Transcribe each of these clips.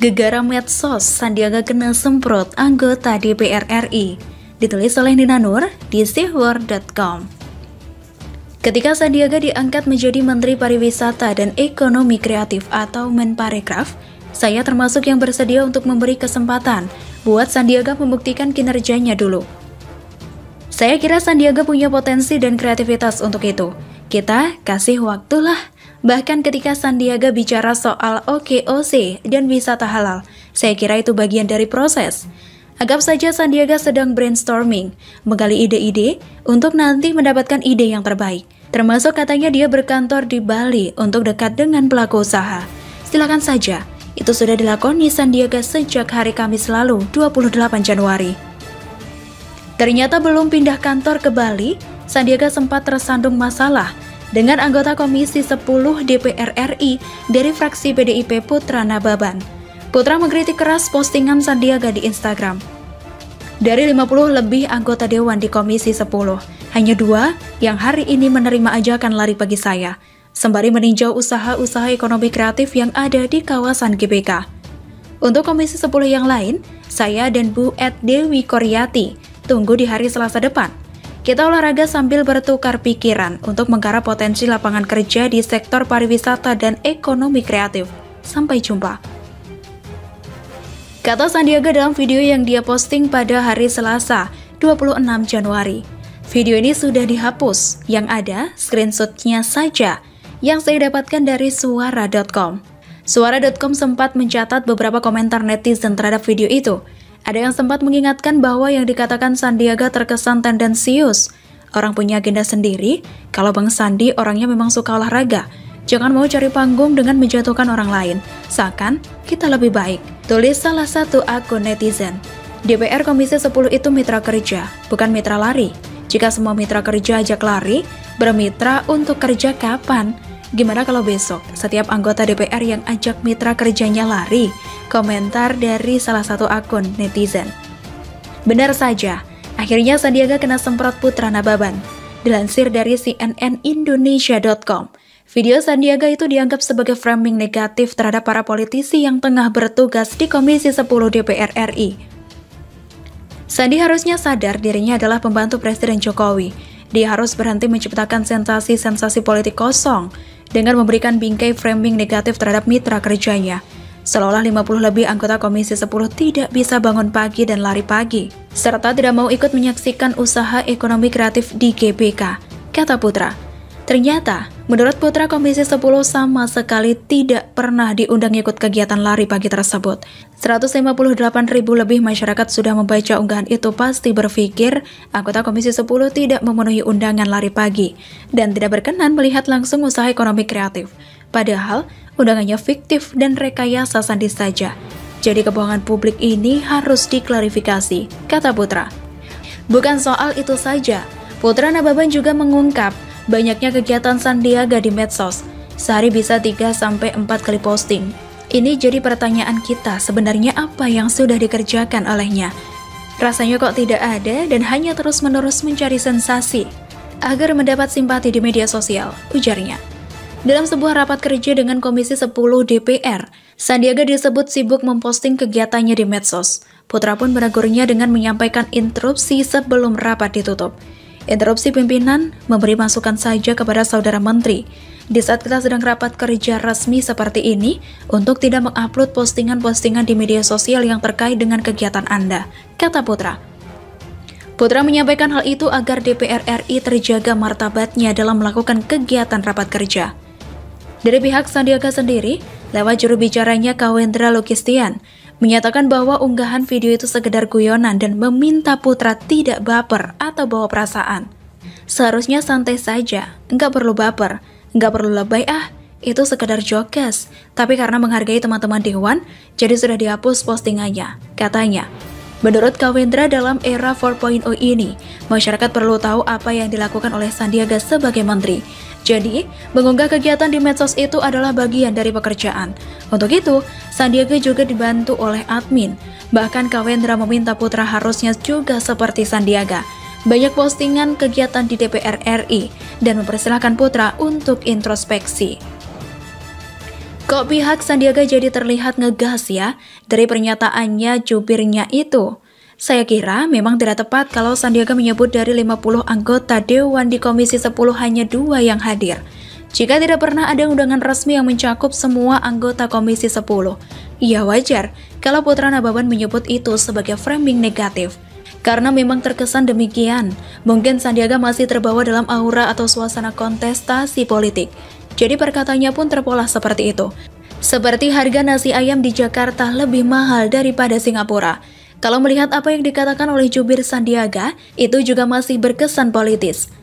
Gegara medsos, Sandiaga kena semprot anggota DPR RI. Ditulis oleh Nina Nur di sihwar.com. Ketika Sandiaga diangkat menjadi Menteri Pariwisata dan Ekonomi Kreatif atau Menparekraf, saya termasuk yang bersedia untuk memberi kesempatan buat Sandiaga membuktikan kinerjanya dulu. Saya kira Sandiaga punya potensi dan kreativitas untuk itu. Kita kasih waktulah. Bahkan ketika Sandiaga bicara soal OKOC dan wisata halal, saya kira itu bagian dari proses. Anggap saja Sandiaga sedang brainstorming, menggali ide-ide untuk nanti mendapatkan ide yang terbaik. Termasuk katanya dia berkantor di Bali untuk dekat dengan pelaku usaha. Silakan saja, itu sudah dilakoni Sandiaga sejak hari Kamis lalu, 28 Januari. Ternyata belum pindah kantor ke Bali, Sandiaga sempat tersandung masalah dengan anggota Komisi 10 DPR RI dari fraksi PDIP Putra Nababan. Putra mengkritik keras postingan Sandiaga di Instagram. Dari 50 lebih anggota Dewan di Komisi 10, hanya 2 yang hari ini menerima ajakan lari pagi saya, sembari meninjau usaha-usaha ekonomi kreatif yang ada di kawasan GBK. Untuk Komisi 10 yang lain, saya dan Bu Ed Dewi Koryati tunggu di hari Selasa depan. Kita olahraga sambil bertukar pikiran untuk menggarap potensi lapangan kerja di sektor pariwisata dan ekonomi kreatif. Sampai jumpa. Kata Sandiaga dalam video yang dia posting pada hari Selasa, 26 Januari. Video ini sudah dihapus, yang ada screenshotnya saja yang saya dapatkan dari suara.com. Suara.com sempat mencatat beberapa komentar netizen terhadap video itu. Ada yang sempat mengingatkan bahwa yang dikatakan Sandiaga terkesan tendensius. Orang punya agenda sendiri, kalau Bang Sandi orangnya memang suka olahraga. Jangan mau cari panggung dengan menjatuhkan orang lain. Seakan kita lebih baik. Tulis salah satu akun netizen. DPR Komisi 10 itu mitra kerja, bukan mitra lari. Jika semua mitra kerja ajak lari, bermitra untuk kerja kapan? Gimana kalau besok setiap anggota DPR yang ajak mitra kerjanya lari? Komentar dari salah satu akun netizen. Benar saja, akhirnya Sandiaga kena semprot Putra Nababan. Dilansir dari cnnindonesia.com, video Sandiaga itu dianggap sebagai framing negatif terhadap para politisi yang tengah bertugas di Komisi 10 DPR RI. Sandi harusnya sadar dirinya adalah pembantu Presiden Jokowi. Dia harus berhenti menciptakan sensasi-sensasi politik kosong dengan memberikan bingkai framing negatif terhadap mitra kerjanya. Seolah 50 lebih anggota Komisi 10 tidak bisa bangun pagi dan lari pagi, serta tidak mau ikut menyaksikan usaha ekonomi kreatif di GBK, kata Putra. Ternyata, menurut Putra, Komisi 10 sama sekali tidak pernah diundang ikut kegiatan lari pagi tersebut. 158.000 lebih masyarakat sudah membaca unggahan itu pasti berpikir anggota Komisi 10 tidak memenuhi undangan lari pagi dan tidak berkenan melihat langsung usaha ekonomi kreatif. Padahal, undangannya fiktif dan rekayasa Sandi saja. Jadi kebohongan publik ini harus diklarifikasi, kata Putra. Bukan soal itu saja, Putra Nababan juga mengungkap banyaknya kegiatan Sandiaga di medsos. Sehari bisa 3-4 kali posting. Ini jadi pertanyaan kita, sebenarnya apa yang sudah dikerjakan olehnya? Rasanya kok tidak ada dan hanya terus-menerus mencari sensasi agar mendapat simpati di media sosial, ujarnya. Dalam sebuah rapat kerja dengan Komisi 10 DPR, Sandiaga disebut sibuk memposting kegiatannya di medsos. Putra pun menegurnya dengan menyampaikan interupsi sebelum rapat ditutup. Interupsi pimpinan memberi masukan saja kepada saudara menteri. Di saat kita sedang rapat kerja resmi seperti ini, untuk tidak mengupload postingan-postingan di media sosial yang terkait dengan kegiatan Anda, kata Putra. Putra menyampaikan hal itu agar DPR RI terjaga martabatnya dalam melakukan kegiatan rapat kerja. Dari pihak Sandiaga sendiri, lewat juru bicaranya Kawendra Lukistian, menyatakan bahwa unggahan video itu sekedar guyonan dan meminta Putra tidak baper atau bawa perasaan. Seharusnya santai saja, nggak perlu baper, nggak perlu lebay itu sekedar jokes. Tapi karena menghargai teman-teman Dewan, jadi sudah dihapus postingannya, katanya. Menurut Kawendra, dalam era 4.0 ini, masyarakat perlu tahu apa yang dilakukan oleh Sandiaga sebagai menteri. Jadi, mengunggah kegiatan di medsos itu adalah bagian dari pekerjaan. Untuk itu, Sandiaga juga dibantu oleh admin. Bahkan Kawendra meminta Putra harusnya juga seperti Sandiaga. Banyak postingan kegiatan di DPR RI dan mempersilahkan Putra untuk introspeksi. Kok pihak Sandiaga jadi terlihat ngegas ya dari pernyataannya jubirnya itu? Saya kira memang tidak tepat kalau Sandiaga menyebut dari 50 anggota Dewan di Komisi 10 hanya 2 yang hadir. Jika tidak pernah ada undangan resmi yang mencakup semua anggota Komisi 10, ya wajar kalau Putra Nababan menyebut itu sebagai framing negatif. Karena memang terkesan demikian, mungkin Sandiaga masih terbawa dalam aura atau suasana kontestasi politik. Jadi perkataannya pun terpola seperti itu. Seperti harga nasi ayam di Jakarta lebih mahal daripada Singapura. Kalau melihat apa yang dikatakan oleh jubir Sandiaga, itu juga masih berkesan politis.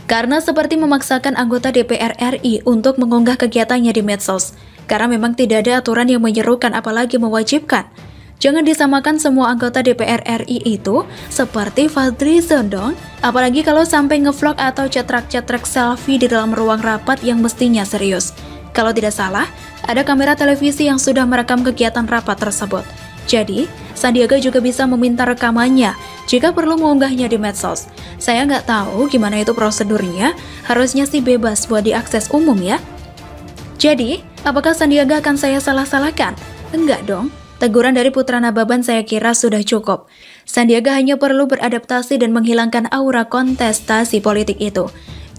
Karena seperti memaksakan anggota DPR RI untuk mengunggah kegiatannya di medsos. Karena memang tidak ada aturan yang menyerukan apalagi mewajibkan. Jangan disamakan semua anggota DPR RI itu seperti Fadlizon dong. Apalagi kalau sampai ngevlog atau cetrek-cetrek selfie di dalam ruang rapat yang mestinya serius. Kalau tidak salah, ada kamera televisi yang sudah merekam kegiatan rapat tersebut. Jadi, Sandiaga juga bisa meminta rekamannya jika perlu mengunggahnya di medsos. Saya nggak tahu gimana itu prosedurnya, harusnya sih bebas buat diakses umum ya. Jadi, apakah Sandiaga akan saya salah-salahkan? Enggak dong. Teguran dari Putra Nababan saya kira sudah cukup. Sandiaga hanya perlu beradaptasi dan menghilangkan aura kontestasi politik itu.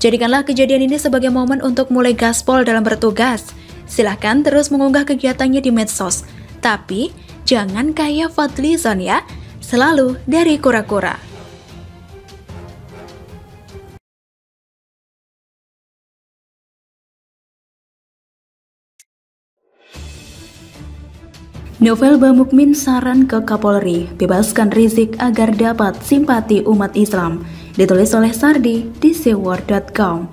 Jadikanlah kejadian ini sebagai momen untuk mulai gaspol dalam bertugas. Silahkan terus mengunggah kegiatannya di medsos. Tapi, jangan kayak Fadlizon ya, selalu dari kura-kura. Novel Bamukmin saran ke Kapolri, bebaskan Rizik agar dapat simpati umat Islam. Ditulis oleh Sardi di seward.com.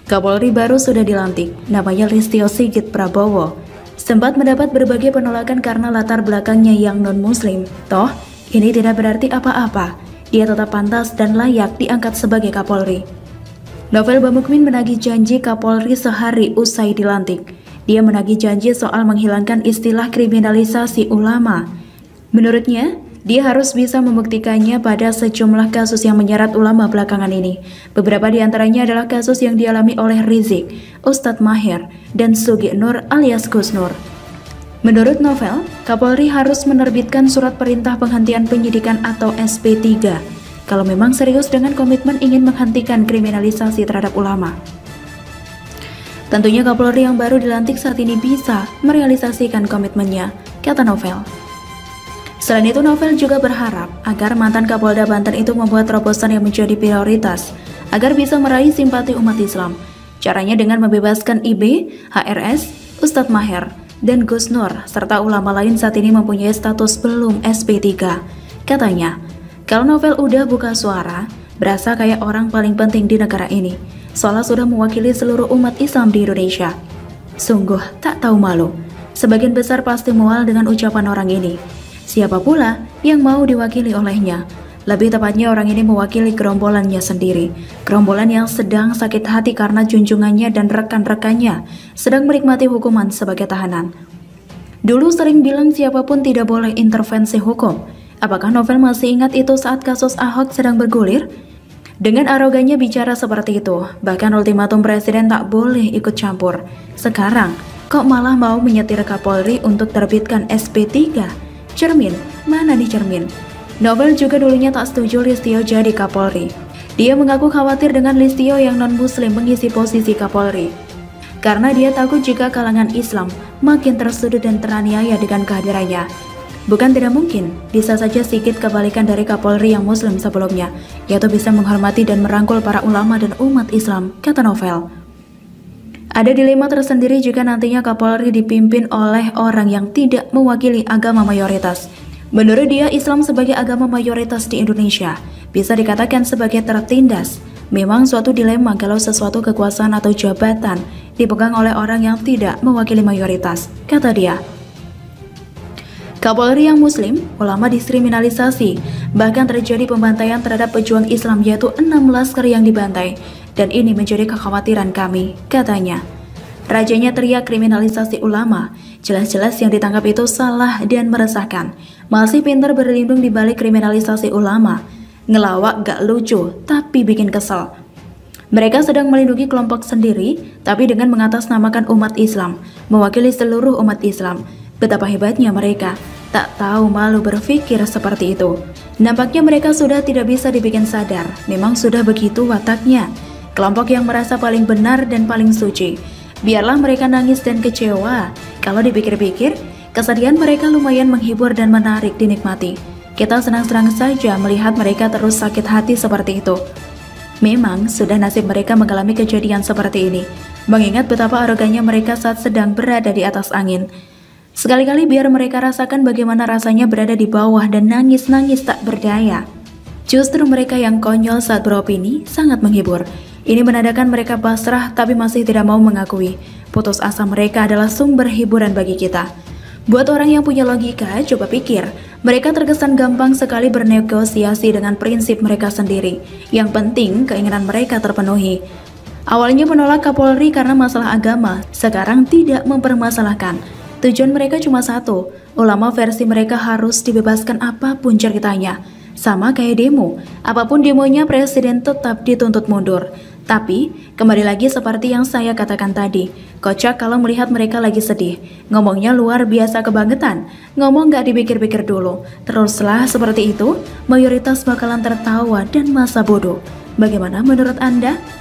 Kapolri baru sudah dilantik, namanya Listio Sigit Prabowo. Sempat mendapat berbagai penolakan karena latar belakangnya yang non-muslim. Toh, ini tidak berarti apa-apa. Dia tetap pantas dan layak diangkat sebagai Kapolri. Novel Bamukmin menagih janji Kapolri sehari usai dilantik. Dia menagih janji soal menghilangkan istilah kriminalisasi ulama. Menurutnya, dia harus bisa membuktikannya pada sejumlah kasus yang menyeret ulama belakangan ini. Beberapa di antaranya adalah kasus yang dialami oleh Rizik, Ustadz Maher, dan Sugi Nur alias Gus Nur. Menurut Novel, Kapolri harus menerbitkan surat perintah penghentian penyidikan atau SP3 kalau memang serius dengan komitmen ingin menghentikan kriminalisasi terhadap ulama. Tentunya Kapolri yang baru dilantik saat ini bisa merealisasikan komitmennya, kata Novel. Selain itu, Novel juga berharap agar mantan Kapolda Banten itu membuat terobosan yang menjadi prioritas agar bisa meraih simpati umat Islam. Caranya dengan membebaskan IB, HRS, Ustadz Maher, dan Gus Nur, serta ulama lain saat ini mempunyai status belum SP3. Katanya, kalau Novel udah buka suara, berasa kayak orang paling penting di negara ini. Seolah sudah mewakili seluruh umat Islam di Indonesia. Sungguh tak tahu malu. Sebagian besar pasti mual dengan ucapan orang ini. Siapa pula yang mau diwakili olehnya? Lebih tepatnya orang ini mewakili gerombolannya sendiri. Gerombolan yang sedang sakit hati karena junjungannya dan rekan-rekannya sedang menikmati hukuman sebagai tahanan. Dulu sering bilang siapapun tidak boleh intervensi hukum. Apakah Novel masih ingat itu saat kasus Ahok sedang bergulir? Dengan arogannya bicara seperti itu, bahkan ultimatum presiden tak boleh ikut campur. Sekarang, kok malah mau menyetir Kapolri untuk terbitkan SP3? Cermin, mana nih cermin? Novel juga dulunya tak setuju Listio jadi Kapolri. Dia mengaku khawatir dengan Listio yang non-muslim mengisi posisi Kapolri. Karena dia takut jika kalangan Islam makin tersudut dan teraniaya dengan kehadirannya. Bukan tidak mungkin, bisa saja Sigit kebalikan dari Kapolri yang muslim sebelumnya, yaitu bisa menghormati dan merangkul para ulama dan umat Islam, kata Novel. Ada dilema tersendiri jika nantinya Kapolri dipimpin oleh orang yang tidak mewakili agama mayoritas. Menurut dia, Islam sebagai agama mayoritas di Indonesia bisa dikatakan sebagai tertindas. Memang suatu dilema kalau sesuatu kekuasaan atau jabatan dipegang oleh orang yang tidak mewakili mayoritas, kata dia. Kapolri yang muslim, ulama diskriminalisasi, bahkan terjadi pembantaian terhadap pejuang Islam yaitu 6 laskar yang dibantai, dan ini menjadi kekhawatiran kami, katanya. Rajanya teriak kriminalisasi ulama, jelas-jelas yang ditangkap itu salah dan meresahkan, masih pintar berlindung di balik kriminalisasi ulama, ngelawak gak lucu tapi bikin kesel. Mereka sedang melindungi kelompok sendiri, tapi dengan mengatasnamakan umat Islam, mewakili seluruh umat Islam. Betapa hebatnya mereka, tak tahu malu berpikir seperti itu. Nampaknya mereka sudah tidak bisa dibikin sadar, memang sudah begitu wataknya. Kelompok yang merasa paling benar dan paling suci. Biarlah mereka nangis dan kecewa. Kalau dipikir-pikir, kesedihan mereka lumayan menghibur dan menarik dinikmati. Kita senang-senang saja melihat mereka terus sakit hati seperti itu. Memang sudah nasib mereka mengalami kejadian seperti ini, mengingat betapa arogannya mereka saat sedang berada di atas angin. Sekali-kali biar mereka rasakan bagaimana rasanya berada di bawah dan nangis-nangis tak berdaya. Justru mereka yang konyol saat beropini sangat menghibur. Ini menandakan mereka pasrah tapi masih tidak mau mengakui. Putus asa mereka adalah sumber hiburan bagi kita. Buat orang yang punya logika, coba pikir, mereka terkesan gampang sekali bernegosiasi dengan prinsip mereka sendiri. Yang penting, keinginan mereka terpenuhi. Awalnya menolak Kapolri karena masalah agama, sekarang tidak mempermasalahkan. Tujuan mereka cuma satu, ulama versi mereka harus dibebaskan apapun ceritanya. Sama kayak demo, apapun demonya presiden tetap dituntut mundur. Tapi, kembali lagi seperti yang saya katakan tadi, kocak kalau melihat mereka lagi sedih. Ngomongnya luar biasa kebangetan, ngomong gak dipikir-pikir dulu. Teruslah seperti itu, mayoritas bakalan tertawa dan masa bodoh. Bagaimana menurut Anda?